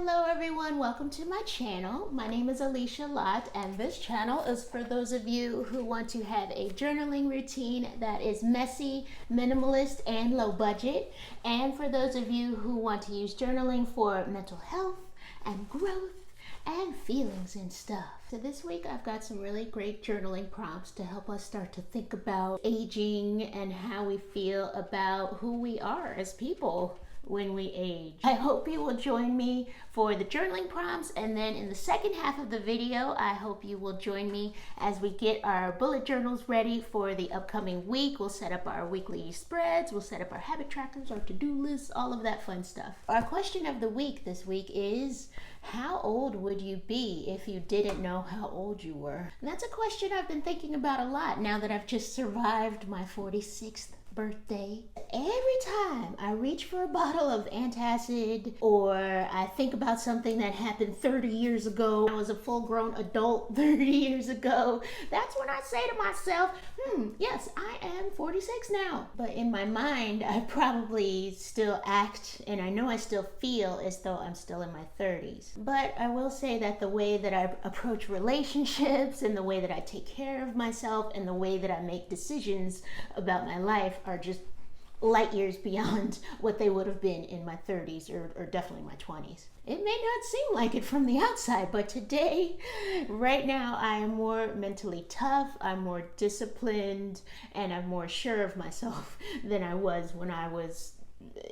Hello everyone, welcome to my channel. My name is Alicia Lott, and this channel is for those of you who want to have a journaling routine that is messy, minimalist, and low budget, and for those of you who want to use journaling for mental health and growth and feelings and stuff. So this week I've got some really great journaling prompts to help us start to think about aging and how we feel about who we are as people when we age. I hope you will join me for the journaling prompts, and then in the second half of the video I hope you will join me as we get our bullet journals ready for the upcoming week. We'll set up our weekly spreads, we'll set up our habit trackers, our to-do lists, all of that fun stuff. Our question of the week this week is, how old would you be if you didn't know how old you were? And that's a question I've been thinking about a lot now that I've just survived my 46th birthday. Every time I reach for a bottle of antacid, or I think about something that happened 30 years ago, I was a full-grown adult 30 years ago, that's when I say to myself, yes, I am 46 now. But in my mind, I probably still act, and I know I still feel as though I'm still in my 30s. But I will say that the way that I approach relationships, and the way that I take care of myself, and the way that I make decisions about my life are just light years beyond what they would have been in my 30s or definitely my 20s. It may not seem like it from the outside, but today, right now, I am more mentally tough, I'm more disciplined, and I'm more sure of myself than I was when I was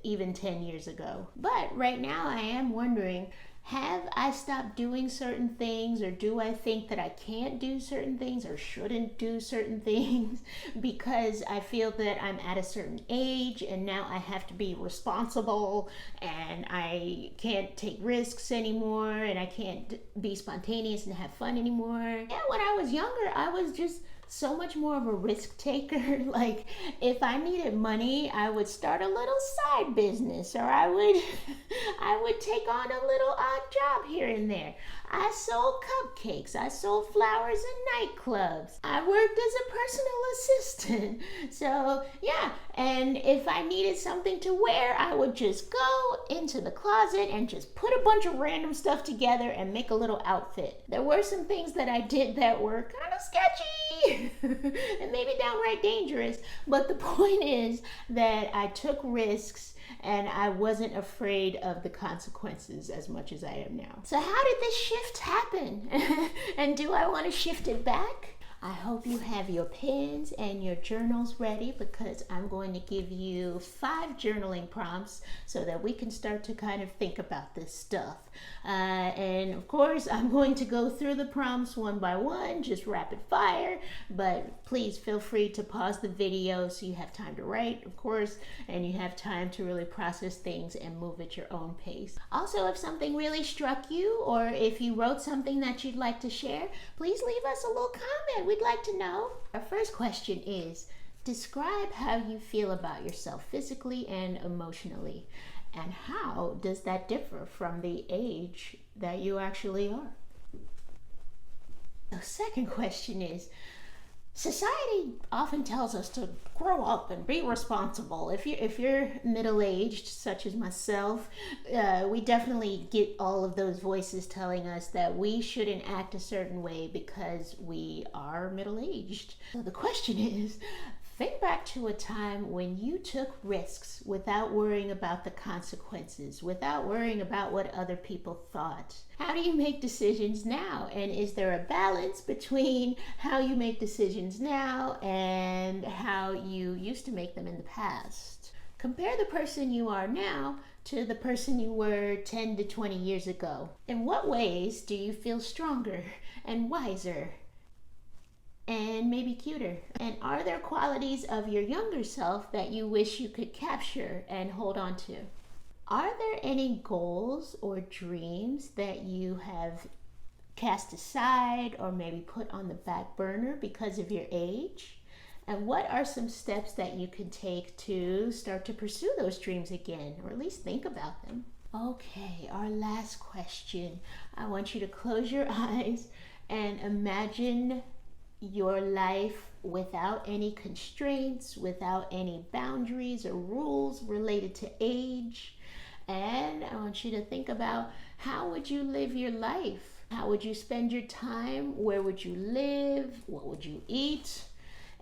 even 10 years ago. But right now I am wondering, have I stopped doing certain things, or do I think that I can't do certain things or shouldn't do certain things because I feel that I'm at a certain age and now I have to be responsible and I can't take risks anymore and I can't be spontaneous and have fun anymore? Yeah, when I was younger, I was just so much more of a risk taker. Like, if I needed money, I would start a little side business, or I would take on a little odd job here and there. I sold cupcakes, I sold flowers in nightclubs, I worked as a personal assistant. So yeah, and if I needed something to wear, I would just go into the closet and just put a bunch of random stuff together and make a little outfit. There were some things that I did that were kind of sketchy and maybe downright dangerous, but the point is that I took risks and I wasn't afraid of the consequences as much as I am now. So how did this shift happen? And do I want to shift it back? I hope you have your pens and your journals ready, because I'm going to give you 5 journaling prompts so that we can start to kind of think about this stuff. And of course, I'm going to go through the prompts one by one, just rapid fire, but please feel free to pause the video so you have time to write, of course, and you have time to really process things and move at your own pace. Also, if something really struck you, or if you wrote something that you'd like to share, please leave us a little comment. We'd like to know. Our first question is, describe how you feel about yourself physically and emotionally, and how does that differ from the age that you actually are? The second question is, society often tells us to grow up and be responsible. If you're middle-aged, such as myself, we definitely get all of those voices telling us that we shouldn't act a certain way because we are middle-aged. So the question is, think back to a time when you took risks without worrying about the consequences, without worrying about what other people thought. How do you make decisions now? And is there a balance between how you make decisions now and how you used to make them in the past? Compare the person you are now to the person you were 10 to 20 years ago. In what ways do you feel stronger and wiser and maybe cuter? And are there qualities of your younger self that you wish you could capture and hold on to? Are there any goals or dreams that you have cast aside or maybe put on the back burner because of your age? And what are some steps that you can take to start to pursue those dreams again, or at least think about them? Okay, our last question. I want you to close your eyes and imagine your life without any constraints, without any boundaries or rules related to age, And I want you to think about, how would you live your life? How would you spend your time? Where would you live? What would you eat?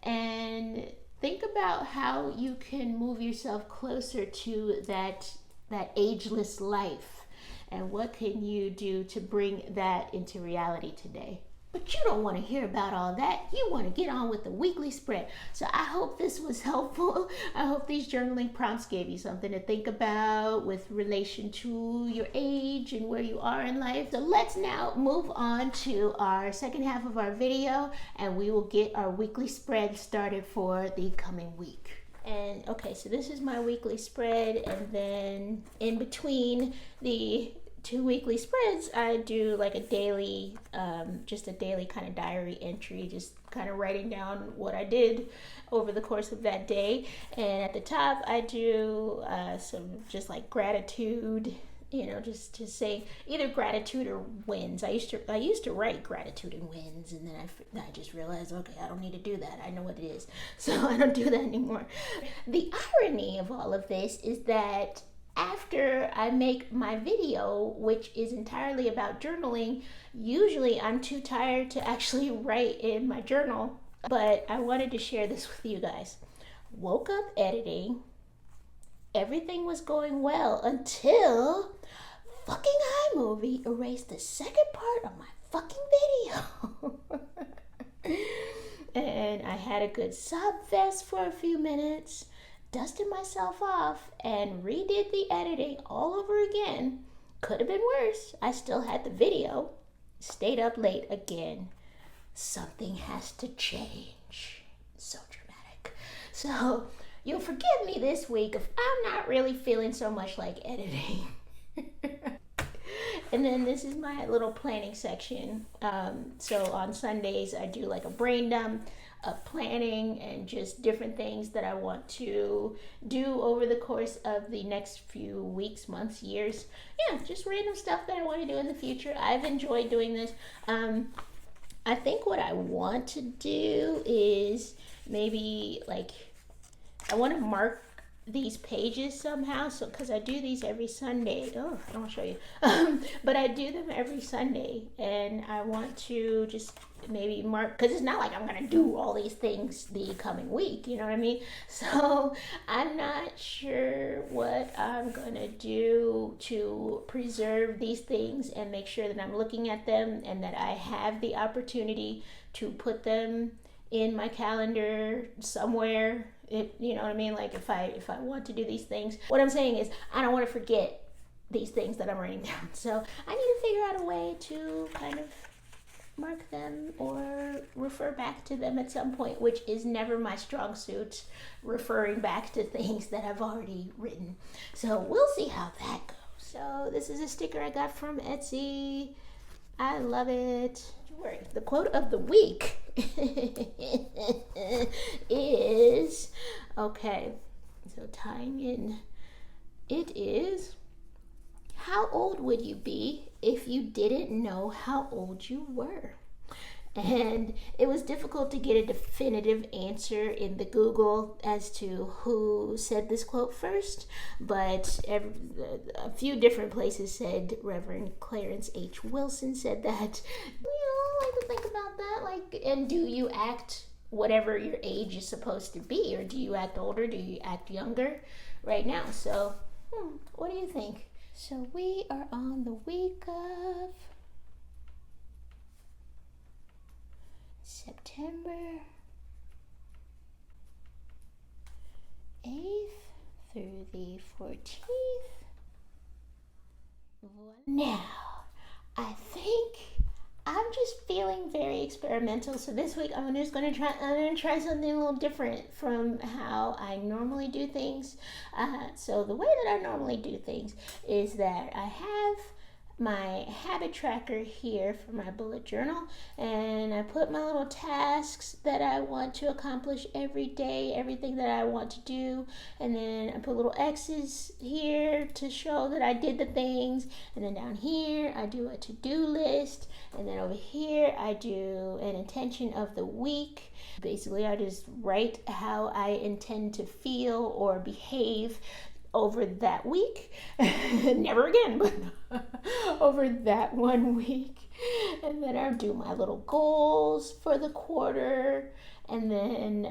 And think about how you can move yourself closer to that ageless life. And what can you do to bring that into reality today? But you don't want to hear about all that. You want to get on with the weekly spread. So I hope this was helpful. I hope these journaling prompts gave you something to think about with relation to your age and where you are in life. So let's now move on to our second half of our video, and we will get our weekly spread started for the coming week. And okay, so this is my weekly spread, and then in between the 2 weekly spreads, I do like a daily, just a daily kind of diary entry, just kind of writing down what I did over the course of that day. And at the top, I do some just like gratitude, just to say either gratitude or wins. I used to write gratitude and wins, and then I just realized, okay, I don't need to do that. I know what it is, so I don't do that anymore. The irony of all of this is that after I make my video, which is entirely about journaling, usually I'm too tired to actually write in my journal, but I wanted to share this with you guys. Woke up editing, everything was going well until fucking iMovie erased the second part of my fucking video. And I had a good sob fest for a few minutes, dusted myself off, and redid the editing all over again. Could have been worse. I still had the video. Stayed up late again. Something has to change. So dramatic. So you'll forgive me this week if I'm not really feeling so much like editing. And then this is my little planning section. So on Sundays, I do like a brain dump of planning and just different things that I want to do over the course of the next few weeks, months, years. Yeah, just random stuff that I want to do in the future. I've enjoyed doing this. I think what I want to do is maybe like, I want to mark these pages somehow, so because I do these every Sunday. Oh, I don't want to show you. But I do them every Sunday, and I want to just maybe mark, because it's not like I'm gonna do all these things the coming week, you know what I mean? So I'm not sure what I'm gonna do to preserve these things and make sure that I'm looking at them and that I have the opportunity to put them in my calendar somewhere. You know what I mean? Like if I want to do these things, what I'm saying is I don't want to forget these things that I'm writing down. So I need to figure out a way to kind of mark them or refer back to them at some point, which is never my strong suit, referring back to things that I've already written. So we'll see how that goes. So this is a sticker I got from Etsy. I love it. The quote of the week is, okay, so tying in, it is, how old would you be if you didn't know how old you were? And it was difficult to get a definitive answer in the Google as to who said this quote first, but a few different places said Reverend Clarence H. Wilson said that. I like to think about that, like, and do you act whatever your age is supposed to be, or do you act older, do you act younger right now? So what do you think? So we are on the week of September 8th through the 14th. Now, I think I'm just feeling very experimental. So this week I'm just going to try something a little different from how I normally do things. So the way that I normally do things is that I have my habit tracker here for my bullet journal, and I put my little tasks that I want to accomplish every day, everything that I want to do, and then I put little X's here to show that I did the things, and then down here I do a to-do list, and then over here I do an intention of the week. Basically I just write how I intend to feel or behave over that week, never again, but over that 1 week. And then I'll do my little goals for the quarter. And then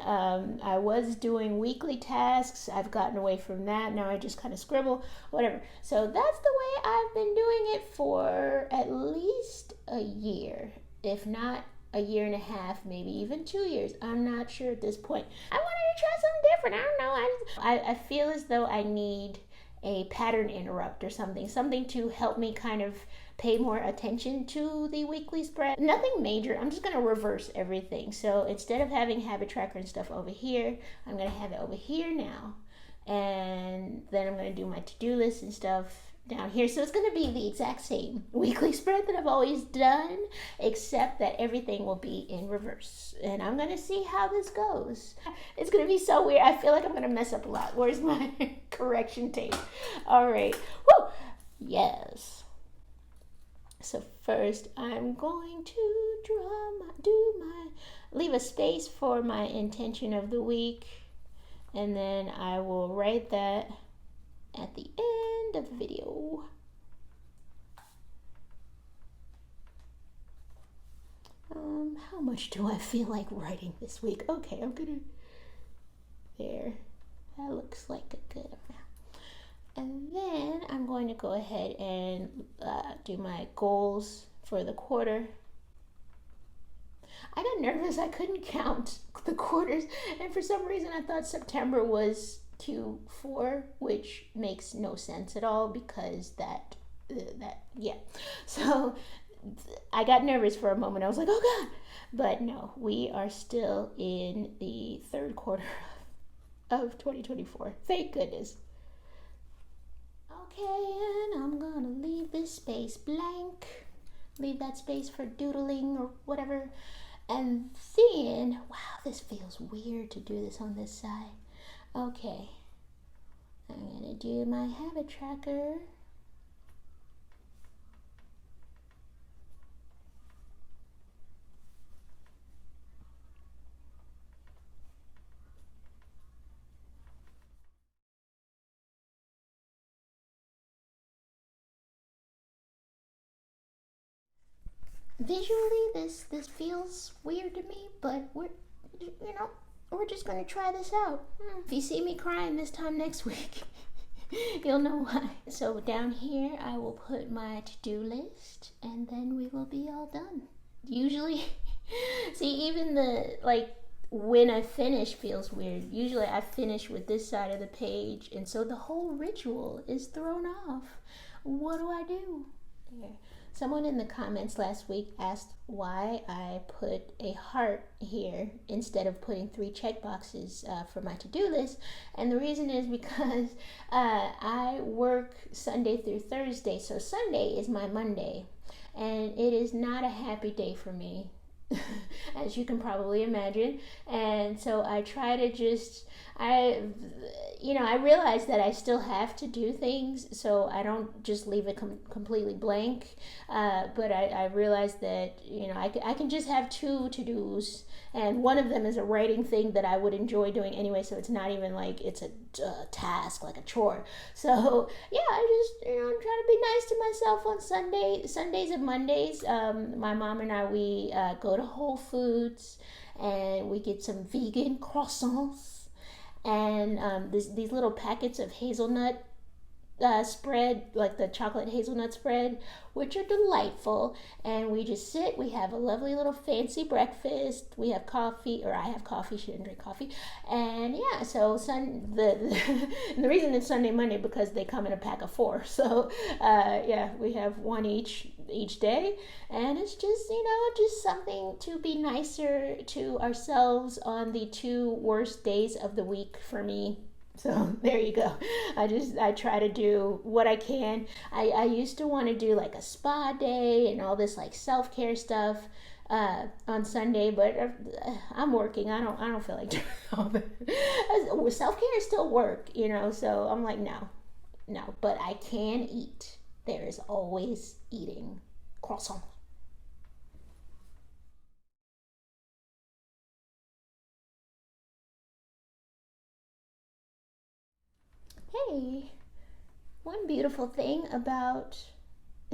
I was doing weekly tasks. I've gotten away from that. Now I just kind of scribble, whatever. So that's the way I've been doing it for at least a year, if not a year and a half, maybe even 2 years. I'm not sure at this point. I wanted to try something different. I don't know. I feel as though I need a pattern interrupt or something to help me kind of pay more attention to the weekly spread. Nothing major. I'm just going to reverse everything. So instead of having habit tracker and stuff over here, I'm going to have it over here now. And then I'm going to do my to-do list and stuff down here. So it's going to be the exact same weekly spread that I've always done, except that everything will be in reverse. And I'm going to see how this goes. It's going to be so weird. I feel like I'm going to mess up a lot. Where's my correction tape? All right. Woo! Yes. So first I'm going to leave a space for my intention of the week, and then I will write that at the end of the video. How much do I feel like writing this week? Okay, there. That looks like a good amount. And then I'm going to go ahead and do my goals for the quarter. I got nervous. I couldn't count the quarters. And for some reason, I thought September was Q4, which makes no sense at all because yeah. So I got nervous for a moment. I was like, oh God. But no, we are still in the third quarter of 2024. Thank goodness. Okay, and I'm gonna leave this space blank. Leave that space for doodling or whatever. And then, wow, this feels weird to do this on this side. Okay, I'm gonna do my habit tracker. Visually, this feels weird to me, but we're just gonna try this out. If you see me crying this time next week, you'll know why. So down here, I will put my to-do list, and then we will be all done. Usually, see, even when I finish feels weird. Usually I finish with this side of the page, and so the whole ritual is thrown off. What do I do? Here. Someone in the comments last week asked why I put a heart here instead of putting 3 check boxes for my to-do list. And the reason is because I work Sunday through Thursday. So Sunday is my Monday. And it is not a happy day for me, as you can probably imagine. And so I try to I realize that I still have to do things, so I don't just leave it completely blank. But I realize that, I can just have 2 to-dos, and one of them is a writing thing that I would enjoy doing anyway, so it's not even like it's a task, like a chore. So, yeah, I just, try to be nice to myself on Sundays and Mondays. My mom and I, we go to Whole Foods, and we get some vegan croissants. And these little packets of hazelnut spread, like the chocolate hazelnut spread, which are delightful. And we just sit, we have a lovely little fancy breakfast. We have coffee, or I have coffee, she didn't drink coffee. And yeah, so and the reason it's Sunday, Monday, because they come in a pack of 4. So yeah, we have one each day. And it's just, just something to be nicer to ourselves on the 2 worst days of the week for me. So there you go. I try to do what I can. I used to want to do like a spa day and all this like self-care stuff on Sunday, but I'm working. I don't feel like doing all that. Self-care is still work, so I'm like, no, but I can eat. There is always eating croissant. Hey, one beautiful thing about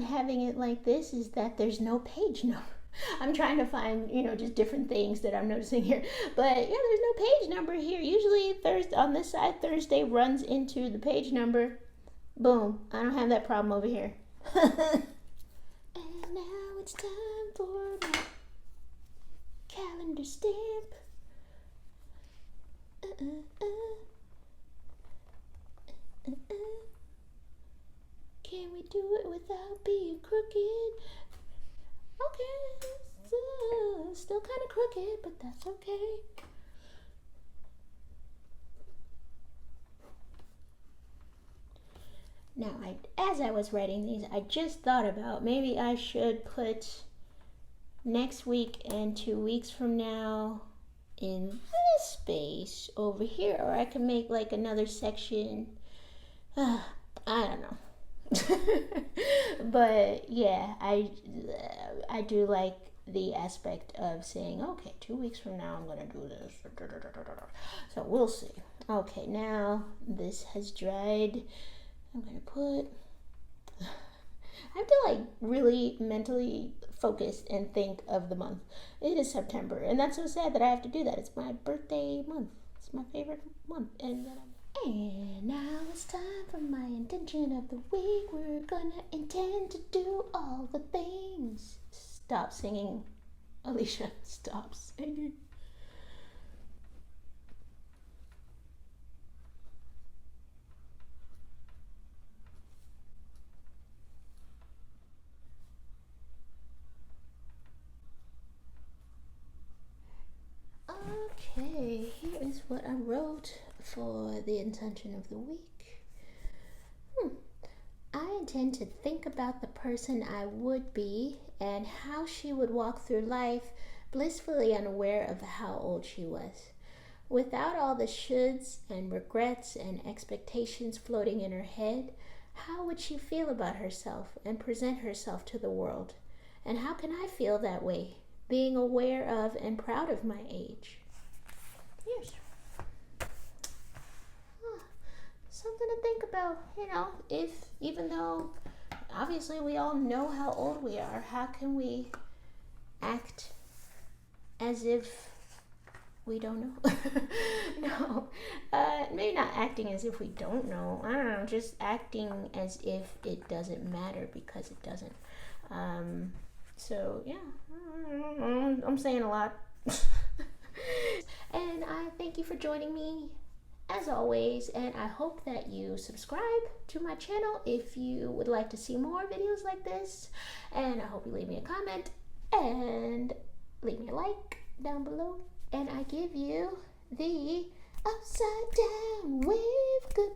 having it like this is that there's no page number. I'm trying to find, just different things that I'm noticing here. But yeah, there's no page number here. Usually Thursday on this side, Thursday runs into the page number. Boom. I don't have that problem over here. And now it's time for my calendar stamp. Can we do it without being crooked? Okay, still kind of crooked, but that's okay. Now, as I was writing these, I just thought about maybe I should put next week and 2 weeks from now in this space over here, or I can make like another section. I don't know. But yeah, I do like the aspect of saying, okay, 2 weeks from now I'm gonna do this. So we'll see. Okay, now this has dried. I'm gonna put. I have to like really mentally focus and think of the month. It is September, and that's so sad that I have to do that. It's my birthday month. It's my favorite month, and now it's time for my intention of the week. We're gonna intend to do all the things. Stop singing, Alicia. Stop singing. Okay, here is what I wrote for the intention of the week. I intend to think about the person I would be and how she would walk through life blissfully unaware of how old she was. Without all the shoulds and regrets and expectations floating in her head, how would she feel about herself and present herself to the world? And how can I feel that way, being aware of and proud of my age? Yes. Something to think about, if even though obviously we all know how old we are, how can we act as if we don't know? No, maybe not acting as if we don't know. I don't know, just acting as if it doesn't matter because it doesn't. So yeah, I'm saying a lot. And I thank you for joining me as always, and I hope that you subscribe to my channel if you would like to see more videos like this, and I hope you leave me a comment and leave me a like down below, and I give you the upside down wave. Good